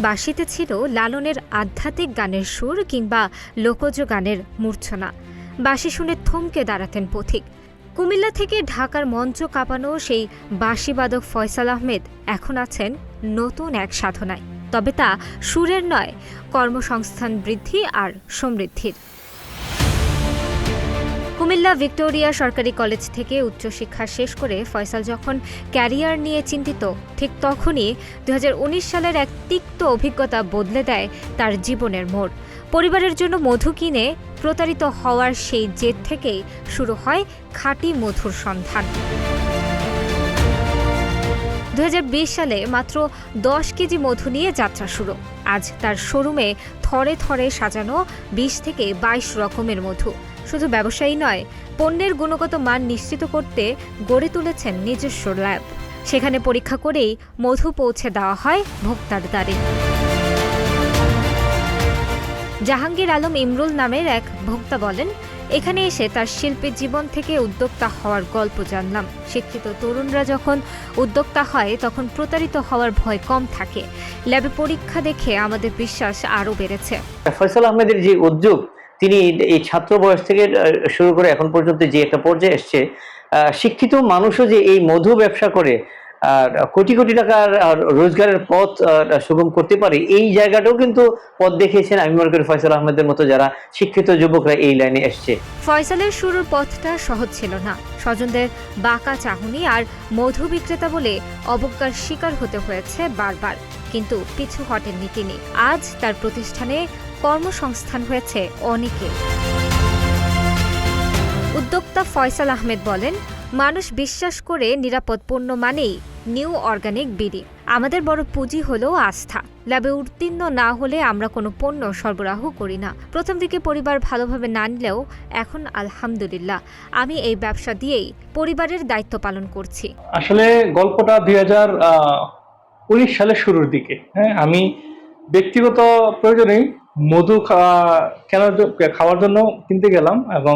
বাঁশিতে ছিল লালনের আধ্যাত্মিক গানের সুর কিংবা লোকজ গানের মূর্ছনা। বাঁশি শুনে থমকে দাঁড়াতেন পথিক। কুমিল্লা থেকে ঢাকার মঞ্চ কাঁপানো সেই বাঁশিবাদক ফয়সাল আহমেদ এখন আছেন নতুন এক সাধনায়, তবে তা সুরের নয়, কর্মসংস্থান বৃদ্ধি আর সমৃদ্ধির। কুমিল্লা ভিক্টোরিয়া সরকারি কলেজ থেকে উচ্চশিক্ষা শেষ করে ফয়সাল যখন ক্যারিয়ার নিয়ে চিন্তিত, ঠিক তখনই 2019 সালের এক তিক্ত অভিজ্ঞতা বদলে দেয় তার জীবনের মোড়। পরিবারের জন্য মধু কিনে প্রতারিত হওয়ার সেই জেদ থেকেই শুরু হয় খাঁটি মধুর সন্ধান। 2020 সালে মাত্র 10 কেজি মধু নিয়ে যাত্রা শুরু। আজ তার শোরুমে থরে থরে সাজানো 20 থেকে 22 রকমের মধু। শুধু ব্যবসায়ী নয়, পণ্যের গুণগত মান নিশ্চিত করতে গড়ে তুলেছেন নিজস্ব ল্যাব। সেখানে পরীক্ষা করেই মধু পৌঁছে দেওয়া হয় ভোক্তার দ্বারে। জাহাঙ্গীর আলম ইমরুল নামের এক ভোক্তা বলেন, এখানে এসে তার শিল্পী জীবন থেকে উদ্যোক্তা হওয়ার গল্প জানলাম। শিক্ষিত তরুণরা যখন উদ্যোক্তা হয় তখন প্রতারিত হওয়ার ভয় কম থাকে। ল্যাবে পরীক্ষা দেখে আমাদের বিশ্বাস আরও বেড়েছে। ফয়সাল আহমেদের যে উদ্যোগ, তিনি এই ছাত্র বয়স থেকে শুরু করে এখন পর্যন্ত যে একটা পর্যায়ে এসছে, শিক্ষিত মানুষও যে এই মধু ব্যবসা করে কোটি কোটি টাকার রোজগারের পথ সুগম করতে পারে, এই জায়গাটাও কিন্তু পথ দেখিয়েছেন। আমি মনে করি ফয়সাল আহমেদের মতো যারা শিক্ষিত যুবকরা এই লাইনে এসছে। ফয়সালের শুরুর পথটা সহজ ছিল না। স্বজনদের বাঁকা চাহনি আর মধু বিক্রেতা বলে অবজ্ঞার শিকার হতে হয়েছে বারবার, কিন্তু পিছু হটেননি তিনি। আজ তার প্রতিষ্ঠানে কর্মসংস্থান হয়েছে অনেকে। উদ্যোক্তা ফয়সাল আহমেদ বলেন, মানুষ বিশ্বাস করে নিরাপদ পণ্য মানেই নিউ অর্গানিক বিডি। আমাদের বড় পুঁজি হলো আস্থা। ল্যাবে উত্তীর্ণ না হলে আমরা কোনো পণ্য সরবরাহ করি না। প্রথম দিকে পরিবার ভালোভাবে না নিলেও এখন আলহামদুলিল্লাহ আমি এই ব্যবসা দিয়েই পরিবারের দায়িত্ব পালন করছি। আসলে গল্পটা 2019 সালের শুরুর দিকে। আমি ব্যক্তিগত প্রয়োজনে মধু খাওয়ার জন্য কিনতে গেলাম, এবং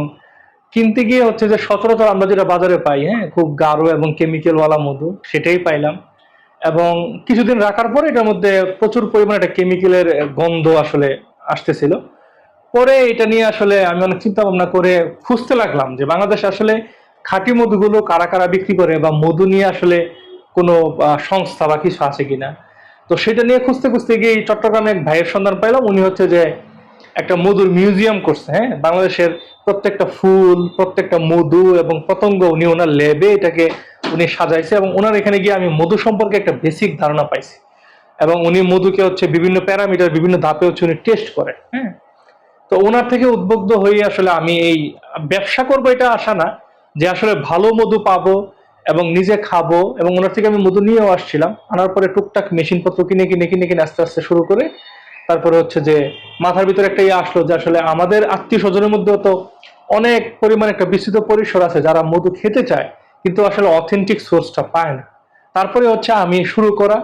কিনতে গিয়ে হচ্ছে যে সচরাচর আমরা যেটা বাজারে পাই, খুব গাঢ় এবং কেমিক্যালওয়ালা মধু, সেটাই পাইলাম। এবং কিছুদিন রাখার পরে এটার মধ্যে প্রচুর পরিমাণে একটা কেমিক্যালের গন্ধ আসলে আসতেছিল। পরে এটা নিয়ে আসলে আমি অনেক চিন্তা ভাবনা করে খুঁজতে লাগলাম যে বাংলাদেশে আসলে খাঁটি মধুগুলো কারা কারা বিক্রি করে, বা মধু নিয়ে আসলে কোনো সংস্থা বা কিছু আছে কিনা। তো সেটা নিয়ে খুঁজতে খুঁজতে গিয়ে চট্টগ্রামে এক ভাইয়ের সন্ধান পাইলাম। উনি হচ্ছে যে একটা মধুর মিউজিয়াম করছে। বাংলাদেশের প্রত্যেকটা ফুল, প্রত্যেকটা মধু এবং পতঙ্গ উনি ওনার ল্যাবে এটাকে উনি সাজাইছে, এবং ওনার এখানে গিয়ে আমি মধু সম্পর্কে একটা বেসিক ধারণা পাইছি। এবং উনি মধুকে হচ্ছে বিভিন্ন প্যারামিটার, বিভিন্ন ধাপে হচ্ছে উনি টেস্ট করে। তো ওনার থেকে উদ্বুদ্ধ হয়ে আসলে আমি এই ব্যবসা করবো এটা আশা না, যে আসলে ভালো মধু পাবো এবং নিজে খাবো। এবং ওনার থেকে আমি মধু নিয়েও আসছিলাম। আনার পরে টুকটাক মেশিনপত্র কিনে আস্তে আস্তে শুরু করে তারপরে হচ্ছে যে মাথার ভিতরে একটা আসলো যে আসলে আমাদের আত্মীয় স্বজনের মধ্যেও তো অনেক পরিমাণ একটা বিস্তৃত পরিসর আছে যারা মধু খেতে চায়, কিন্তু আসলে অথেন্টিক সোর্সটা পায় না। তারপরে হচ্ছে আমি শুরু করা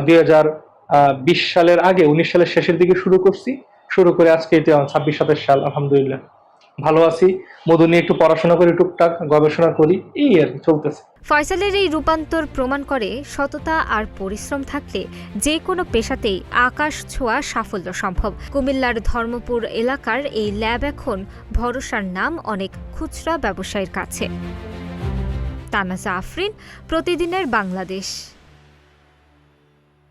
2020 সালের আগে 19 সালের শেষের দিকে শুরু করে আজকে 26-27 সাল, আলহামদুলিল্লাহ ভালো আছি। মধু নিয়ে একটু পড়াশোনা করি, টুকটাক গবেষণা করি, এই আর কি চলতেছে। ফয়সালের এই রূপান্তর প্রমাণ করে সততা আর পরিশ্রম থাকলে যে কোনো পেশাতেই আকাশ ছোঁয়া সাফল্য সম্ভব। কুমিল্লার ধর্মপুর এলাকার এই ল্যাব এখন ভরসার নাম অনেক খুচরা ব্যবসায়ীর কাছে। তানাজা আফরিন, প্রতিদিনের বাংলাদেশ।